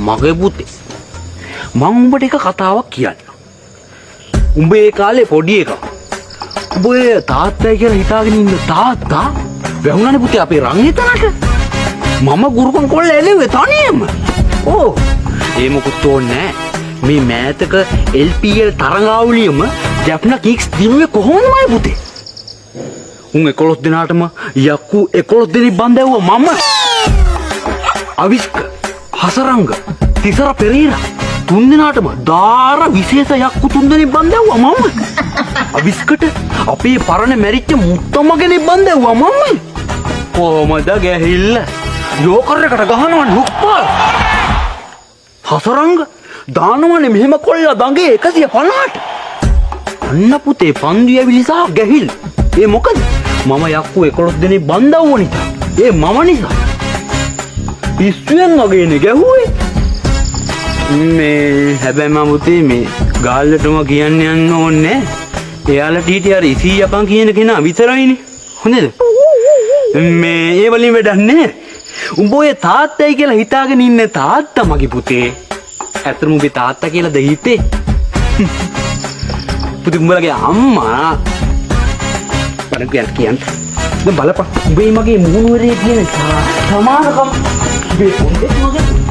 මගේ පුතේ මම උඹට එක කතාවක් කියන්න. උඹ ඒ කාලේ පොඩි එකා. උඹ තාත්තයි කියලා හිතාගෙන ඉන්න තාත්තා වැහුණානේ පුතේ අපේ රංගිතනට. මම ගුරුකම් කොල්ල එළුවේ තනියම. ඕ ඒ මොකුත් ඕනේ නෑ. මේ මෑතක LPL තරඟාවලියම ජැප්නා කික්ස් දිනුවේ කොහොමදමයි පුතේ? උන් 11 දිනාටම යක්කු 11 දෙනෙක් බන්දැවුවා මම. අවිස්ක හසරංග තිසර පෙරේරා තුන් දිනාටම දාර විශේෂ යක්කු තුන් දෙනෙක් බන්දැවුවා මම. අවිස්කට අපේ පරණ මැරිච්ච මුත්තම කෙනෙක් බන්දැවුවා මම. කොහමද ගැහිල්ල? යෝකර් එකට ගහනවනේ හුක්පාල්. හසරංග දානවනේ මෙහෙම කොල්ලා දඟේ 150ට. අන්න පුතේ පන්දු ඇවිලිසා ගැහිල්. ඒ මොකද? මම යක්කු 11 දෙනෙක් බන්දවුවා නිසා. ඒ මම නිසා. පිස්සුවෙන් වගේනේ ගැහුවේ. මේ හැබැයි මම පුතේ මේ ගාල්ලටම කියන්න යන්න ඕනේ. එයාලා ටීටි අර ඉසී යකන් කියන කෙනා විතරයිනේ. හොඳද? මේ ඒ වලින් වැඩක් නැහැ. උඹ ඔය තාත්තයි කියලා හිතාගෙන ඉන්න තාත්තා මගේ පුතේ. ඇත්තටම උඹේ තාත්තා කියලාද හිතේ? පුතේ උඹලගේ අම්මා. බලන්න කියන්න. දැන් බලපන්. උඹේ මගේ මුහුණුවරේ කියන සමානකම්. උඹේ පොඩේ මගේ